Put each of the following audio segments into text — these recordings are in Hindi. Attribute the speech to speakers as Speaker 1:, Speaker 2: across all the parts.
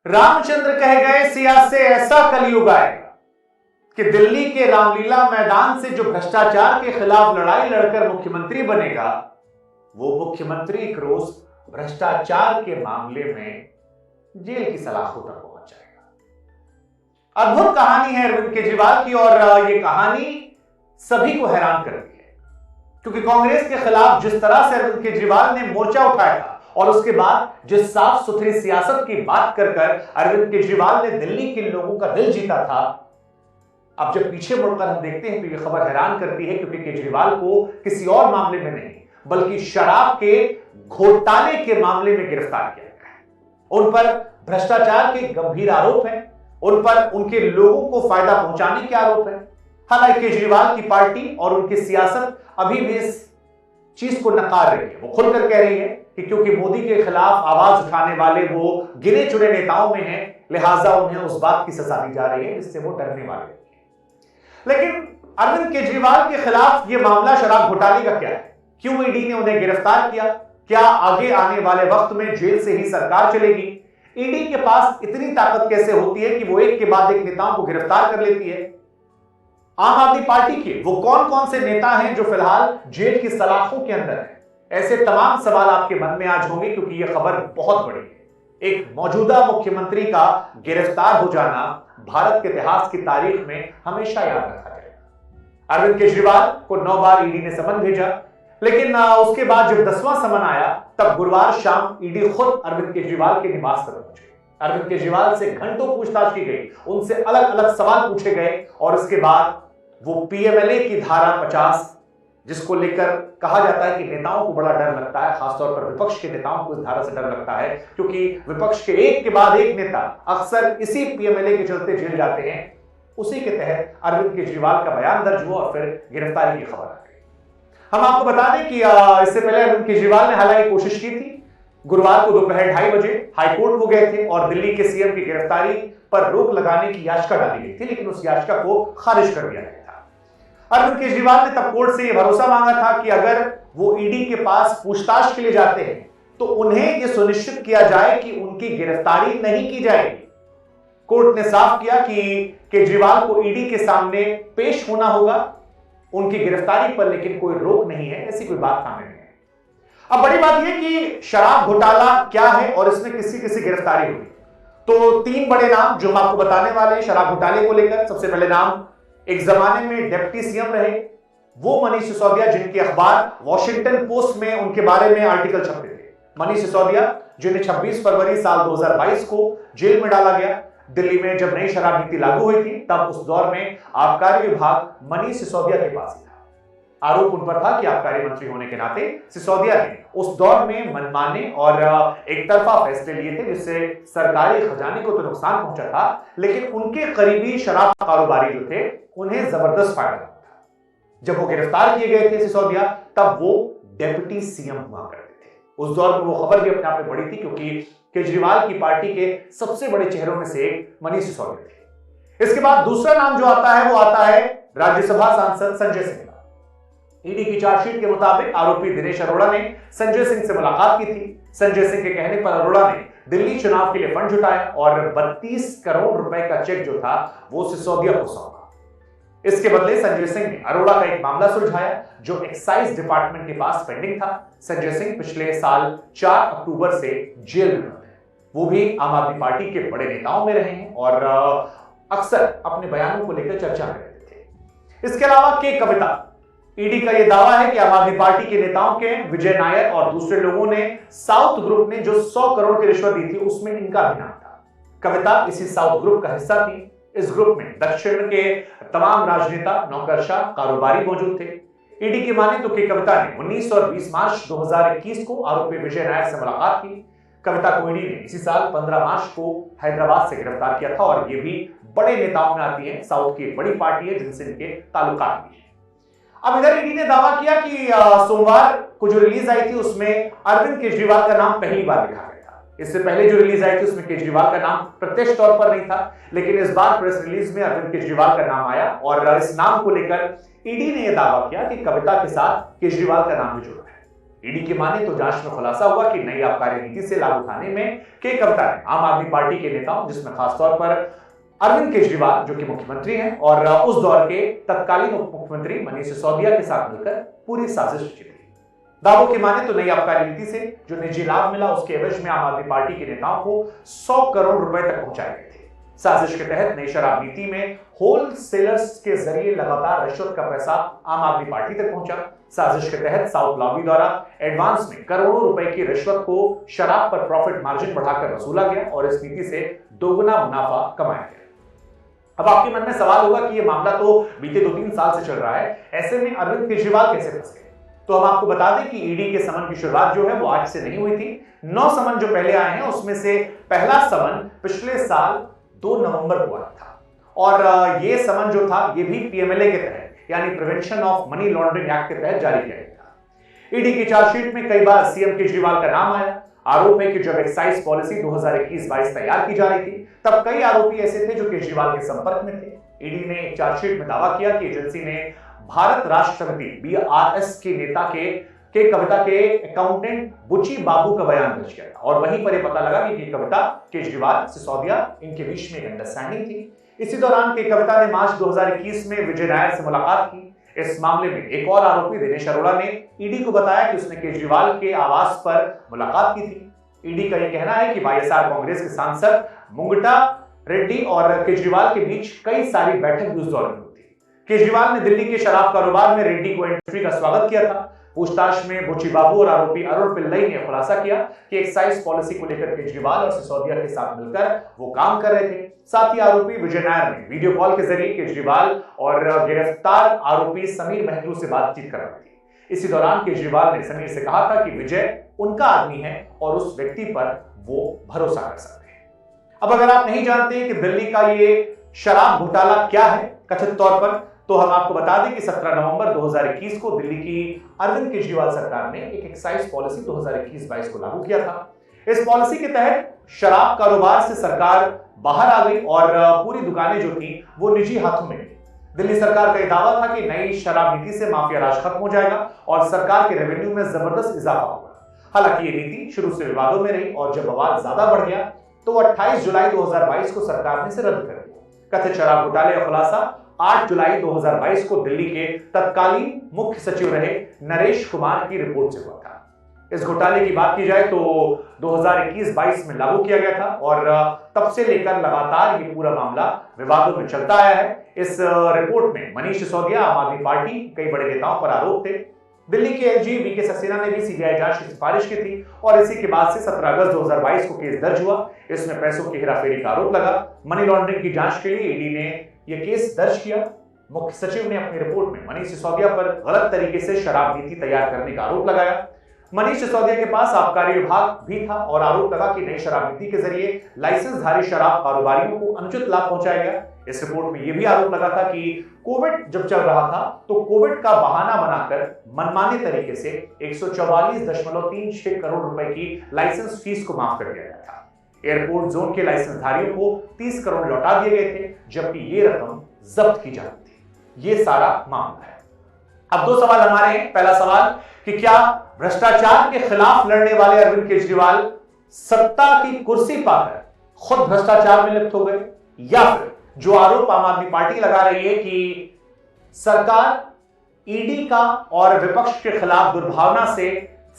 Speaker 1: रामचंद्र कह गए सिया से ऐसा कलयुग आएगा कि दिल्ली के रामलीला मैदान से जो भ्रष्टाचार के खिलाफ लड़ाई लड़कर मुख्यमंत्री बनेगा, वो मुख्यमंत्री एक रोज भ्रष्टाचार के मामले में जेल की सलाखों तक पहुंच जाएगा। अद्भुत कहानी है अरविंद केजरीवाल की और ये कहानी सभी को हैरान करती है, क्योंकि कांग्रेस के खिलाफ जिस तरह से अरविंद केजरीवाल ने मोर्चा उठाया था और उसके बाद जिस साफ सुथरी सियासत की बात कर अरविंद केजरीवाल ने दिल्ली के लोगों का दिल जीता था, अब जब पीछे मुड़कर हम देखते हैं तो यह खबर हैरान करती है, क्योंकि केजरीवाल को किसी और मामले में नहीं बल्कि शराब के घोटाले के मामले में गिरफ्तार किया गया है। उन पर भ्रष्टाचार के गंभीर आरोप हैं, उन पर उनके लोगों को फायदा पहुंचाने के आरोप हैं। हालांकि केजरीवाल की पार्टी और उनकी सियासत अभी भी इस चीज को नकार रही है। वो खुलकर कह रही है कि क्योंकि मोदी के खिलाफ आवाज उठाने वाले वो गिने चुने नेताओं में हैं, लिहाजा उन्हें उस बात की सजा दी जा रही है जिससे वो डरने वाले हैं। लेकिन अरविंद केजरीवाल के खिलाफ यह मामला शराब घोटाले का क्या है? क्यों ईडी ने उन्हें गिरफ्तार किया? क्या आगे आने वाले वक्त में जेल से ही सरकार चलेगी? ईडी के पास इतनी ताकत कैसे होती है कि वो एक के बाद एक नेताओं को गिरफ्तार कर लेती है? आम आदमी पार्टी के वो कौन कौन से नेता हैं जो फिलहाल जेल की सलाखों के अंदर हैं? ऐसे तमाम सवाल आपके मन में आज होंगे, क्योंकि यह खबर बहुत बड़ी है। एक मौजूदा मुख्यमंत्री का गिरफ्तार हो जाना भारत के इतिहास की तारीख में हमेशा याद रखा जाएगा। अरविंद केजरीवाल को 9 बार ईडी ने समन भेजा, लेकिन उसके बाद जब 10वां समन आया तब गुरुवार शाम ईडी खुद अरविंद केजरीवाल के निवास पर पहुंचे। अरविंद केजरीवाल से घंटों पूछताछ की गई, उनसे अलग अलग सवाल पूछे गए और उसके बाद वो पीएमएलए की धारा 50, जिसको लेकर कहा जाता है कि नेताओं को बड़ा डर लगता है, खासतौर पर विपक्ष के नेताओं को इस धारा से डर लगता है, क्योंकि विपक्ष के एक के बाद एक नेता अक्सर इसी पीएमएलए के चलते जेल जाते हैं। उसी के तहत अरविंद केजरीवाल का बयान दर्ज हुआ और फिर गिरफ्तारी की खबर आ गई। हम आपको बता दें कि इससे पहले अरविंद केजरीवाल ने हालांकि कोशिश की थी। गुरुवार को दोपहर 2:30 बजे हाईकोर्ट वो गए थे और दिल्ली के सीएम की गिरफ्तारी पर रोक लगाने की याचिका डाली गई थी, लेकिन उस याचिका को खारिज कर दिया गया था। अरविंद केजरीवाल ने तब कोर्ट से यह भरोसा मांगा था कि अगर वो ईडी के पास पूछताछ के लिए जाते हैं तो उन्हें यह सुनिश्चित किया जाए कि उनकी गिरफ्तारी नहीं की जाएगी। कोर्ट ने साफ किया कि केजरीवाल को ईडी के सामने पेश होना होगा उनकी गिरफ्तारी पर, लेकिन कोई रोक नहीं है, ऐसी कोई बात सामने नहीं है। अब बड़ी बात यह कि शराब घोटाला क्या है और इसमें किसी किसी गिरफ्तारी हुई, तो 3 बड़े नाम जो हम आपको बताने वाले हैं शराब घोटाले को लेकर। सबसे पहले नाम, एक जमाने में डिप्टी सीएम रहे वो मनीष सिसोदिया, जिनके अखबार वॉशिंगटन पोस्ट में उनके बारे में आर्टिकल छपते थे। मनीष सिसोदिया जिन्हें 26 फरवरी साल 2022 को जेल में डाला गया। दिल्ली में जब नई शराब नीति लागू हुई थी तब उस दौर में आबकारी विभाग मनीष सिसोदिया के पास ही था। आरोप उन पर था कि आबकारी मंत्री होने के नाते सिसोदिया ने उस दौर में मनमाने और एक तरफा फैसले लिए थे, जिससे सरकारी खजाने को तो नुकसान पहुंचा था, लेकिन उनके करीबी शराब कारोबारी जो थे उन्हें जबरदस्त फायदा था। जब वो गिरफ्तार किए गए थे सिसोदिया, तब वो डिप्टी सीएम हुआ करते थे। उस दौर में वो खबर भी अपने आप में बड़ी थी, क्योंकि केजरीवाल की पार्टी के सबसे बड़े चेहरों में से एक मनीष सिसोदिया थे। इसके बाद दूसरा नाम जो आता है वो आता है राज्यसभा सांसद संजय सिंह। ईडी की चार्जशीट के मुताबिक आरोपी दिनेश अरोड़ा ने संजय सिंह से मुलाकात की थी। संजय सिंह के कहने पर अरोड़ा ने दिल्ली चुनाव के लिए फंड जुटाया और 32 करोड़ रुपए का चेक जो था वो सिसोदिया को सौंपा। इसके बदले संजय सिंह ने अरोड़ा का एक मामला सुलझाया जो एक्साइज डिपार्टमेंट के पास पेंडिंग था। संजय सिंह पिछले साल 4 अक्टूबर से जेल में बंद है। वो भी आम आदमी पार्टी के बड़े नेताओं में रहे हैं और अक्सर अपने बयानों को लेकर चर्चा में रहते थे। इसके अलावा के कविता, ईडी का यह दावा है कि आम आदमी पार्टी के नेताओं के विजय नायर और दूसरे लोगों ने साउथ ग्रुप ने जो 100 करोड़ की रिश्वत दी थी उसमें इनका भी नाम था। कविता इसी साउथ ग्रुप का हिस्सा थी। इस ग्रुप में दक्षिण के तमाम राजनेता, नौकरशाह, कारोबारी मौजूद थे। ईडी की माने तो के कविता ने 19 और 20 मार्च 2021 को आरोपी विजय नायर से मुलाकात की। कविता को ईडी ने इसी साल 15 मार्च को हैदराबाद से गिरफ्तार किया था और ये भी बड़े नेताओं में आती है। साउथ की एक बड़ी पार्टी है जिनसे इनके ताल्लुकात भी है। अब इधर ईडी ने दावा किया कि सोमवार को जो रिलीज आई थी उसमें अरविंद केजरीवाल का नाम पहली बार लिखा गया था। इससे पहले जो रिलीज आई थी उसमें केजरीवाल का नाम प्रत्यक्ष तौर पर नहीं था, लेकिन इस बार प्रेस रिलीज में अरविंद केजरीवाल का नाम आया और इस नाम को लेकर ईडी ने यह दावा किया कि कविता के साथ केजरीवाल का नाम भी जुड़ा है। ईडी की माने तो जांच में खुलासा हुआ कि नई आबकारी नीति से लाभ उठाने में के कविता ने आम आदमी पार्टी के नेताओं, जिसमें खासतौर पर अरविंद केजरीवाल जो कि मुख्यमंत्री हैं और उस दौर के तत्कालीन उप मुख्यमंत्री मनीष सिसोदिया के साथ मिलकर पूरी साजिश रची थी। दावों की माने तो नई आबकारी नीति से जो निजी लाभ मिला उसके एवज में आम आदमी पार्टी के नेताओं को 100 करोड़ रुपए तक पहुंचाए गए थे। साजिश के तहत नई शराब नीति में होलसेलर्स के जरिए लगातार रिश्वत का पैसा आम आदमी पार्टी तक पहुंचा। साजिश के तहत साउथ लॉबी द्वारा एडवांस में करोड़ों रुपए की रिश्वत को शराब पर प्रॉफिट मार्जिन बढ़ाकर वसूला गया और इस नीति से दोगुना मुनाफा कमाया गया। अब आपके मन में सवाल होगा कि यह मामला तो बीते 2-3 साल से चल रहा है, ऐसे में अरविंद केजरीवाल कैसे फंस गए? तो हम आपको बता दें कि ईडी के समन की शुरुआत जो है वो आज से नहीं हुई थी। 9 समन जो पहले आए हैं उसमें से पहला समन पिछले साल 2 नवंबर को आया था और ये समन जो था ये भी पीएमएलए के तहत यानी prevention of money laundering act के तहत जारी किया गया था। ईडी की चार्जशीट में कई बार सीएम केजरीवाल का नाम आया। आरोप है कि जब एक्साइज पॉलिसी 2021-22 तैयार की जा रही थी तब कई आरोपी ऐसे थे जो केजरीवाल के संपर्क में थे। ईडी ने एक चार्जशीट में दावा किया कि एजेंसी ने भारत राष्ट्र समिति बीआरएस के नेता के कविता के अकाउंटेंट बुची बाबू का बयान दर्ज किया था और वहीं पर यह पता लगा कि कविता, केजरीवाल, सिसोदिया इनके बीच में एक अंडरस्टैंडिंग थी। इसी दौरान के कविता ने मार्च 2021 में विजय नायर से मुलाकात की। इस मामले में एक और आरोपी दिनेश अरोड़ा ने ईडी को बताया कि उसने केजरीवाल के आवास पर मुलाकात की थी। ईडी का यह कहना है कि वाईएसआर कांग्रेस के सांसद मुंगटा रेड्डी और केजरीवाल के बीच कई सारी बैठक भी उस दौरान हुई थी। केजरीवाल ने दिल्ली के शराब कारोबार में रेड्डी को एंट्री का स्वागत किया था। पूछताछ में बुची बाबू और आरोपी अरुण पिल्लई ने खुलासा किया कि एक्साइज पॉलिसी को लेकर केजरीवाल और सिसोदिया के साथ मिलकर वो काम कर रहे थे। साथ ही आरोपी विजय नायर ने वीडियो कॉल के जरिए केजरीवाल और गिरफ्तार आरोपी समीर महजू से बातचीत कर रही थी। इसी दौरान केजरीवाल ने समीर से कहा था कि विजय उनका आदमी है और उस व्यक्ति पर वो भरोसा कर सकते हैं। अब अगर आप नहीं जानते कि दिल्ली का ये शराब घोटाला क्या है कथित तौर पर, तो हम आपको बता दें कि 17 नवंबर 2021 को दिल्ली की अरविंद केजरीवाल सरकार ने एक एक्साइज पॉलिसी 2021-22 को लागू किया था। इस पॉलिसी के तहत शराब कारोबार से सरकार बाहर आ गई और पूरी दुकानें जो थी वो निजी हाथों में गई। दिल्ली सरकार का यह दावा था कि नई शराब नीति से माफिया राज खत्म हो जाएगा और सरकार के रेवेन्यू में जबरदस्त इजाफा होगा। हालांकि ये नीति शुरू से विवादों में रही और जब बवाल ज्यादा बढ़ गया तो 28 जुलाई 2022 को सरकार ने इसे रद्द कर दिया। कथित शराब घोटाले का खुलासा 8 जुलाई 2022 को दिल्ली के तत्कालीन मुख्य सचिव रहे नरेश कुमार की रिपोर्ट से हुआ था। इस घोटाले की बात की जाए तो 2021-22 में लागू किया गया था और तब से लेकर लगातार ये पूरा मामला विवादों में चलता आया है। इस रिपोर्ट में मनीष सिसोदिया, आम आदमी पार्टी, कई बड़े नेताओं पर आरोप थे। दिल्ली के एलजी वीके सक्सेना ने भी सीबीआई जांच की सिफारिश की थी और इसी के बाद से 17 अगस्त 2022 को केस दर्ज हुआ। इसमें पैसों की हेराफेरी का आरोप लगा। मनी लॉन्ड्रिंग की जांच के लिए ईडी ने यह केस दर्ज किया। मुख्य सचिव ने अपनी रिपोर्ट में मनीष सिसोदिया पर गलत तरीके से शराब नीति तैयार करने का आरोप लगाया। मनीष सिसोदिया के पास आबकारी विभाग भी था और आरोप लगा कि नई शराब नीति के जरिए लाइसेंसधारी शराब कारोबारियों को अनुचित लाभ पहुंचाया गया। इस रिपोर्ट में यह भी आरोप लगा था कि कोविड जब चल रहा था तो कोविड का बहाना बनाकर मनमाने तरीके से 144.36 करोड़ रुपए की लाइसेंस फीस को माफ कर दिया गया था। एयरपोर्ट जोन के लाइसेंसधारियों को 30 करोड़ लौटा दिए गए थे जबकि ये रकम जब्त की जाती थी। ये सारा मामला है। अब 2 सवाल हमारे हैं। पहला सवाल कि क्या भ्रष्टाचार के खिलाफ लड़ने वाले अरविंद केजरीवाल सत्ता की कुर्सी पाकर खुद भ्रष्टाचार में लिप्त हो गए, या फिर जो आरोप आम आदमी पार्टी लगा रही है कि सरकार ईडी का और विपक्ष के खिलाफ दुर्भावना से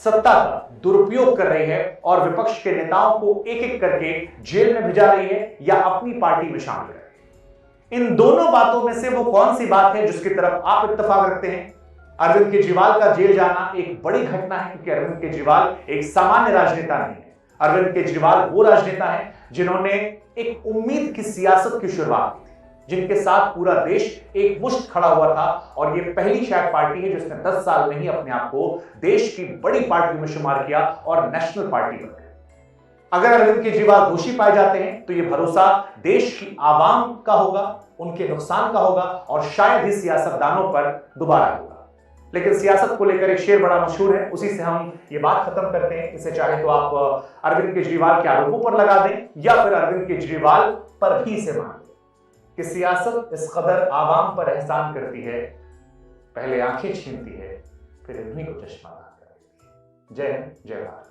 Speaker 1: सत्ता का दुरुपयोग कर रही है और विपक्ष के नेताओं को एक एक करके जेल में भिजा रही है या अपनी पार्टी में शामिल कर रही है। इन दोनों बातों में से वो कौन सी बात है जिसकी तरफ आप इत्तेफाक रखते हैं? अरविंद केजरीवाल का जेल जाना एक बड़ी घटना है क्योंकि अरविंद केजरीवाल एक सामान्य राजनेता नहीं है। अरविंद केजरीवाल वो राजनेता है जिन्होंने एक उम्मीद की सियासत की शुरुआत की थी, जिनके साथ पूरा देश एक मुश्त खड़ा हुआ था और ये पहली शायद पार्टी है जिसने 10 साल में ही अपने आप को देश की बड़ी पार्टी में शुमार किया और नेशनल पार्टी बन गए। अगर अरविंद केजरीवाल दोषी पाए जाते हैं तो यह भरोसा देश की आवाम का होगा, उनके नुकसान का होगा और शायद ही सियासतदानों पर दोबारा होगा। लेकिन सियासत को लेकर एक शेर बड़ा मशहूर है, उसी से हम ये बात खत्म करते हैं। इसे चाहे तो आप अरविंद केजरीवाल के आरोपों पर लगा दें या फिर अरविंद केजरीवाल पर भी इसे मान लें कि सियासत इस कदर आवाम पर एहसान करती है, पहले आंखें छीनती है, फिर इन्हीं को चश्मा दान कर देती है। जय हिंद, जय भारत।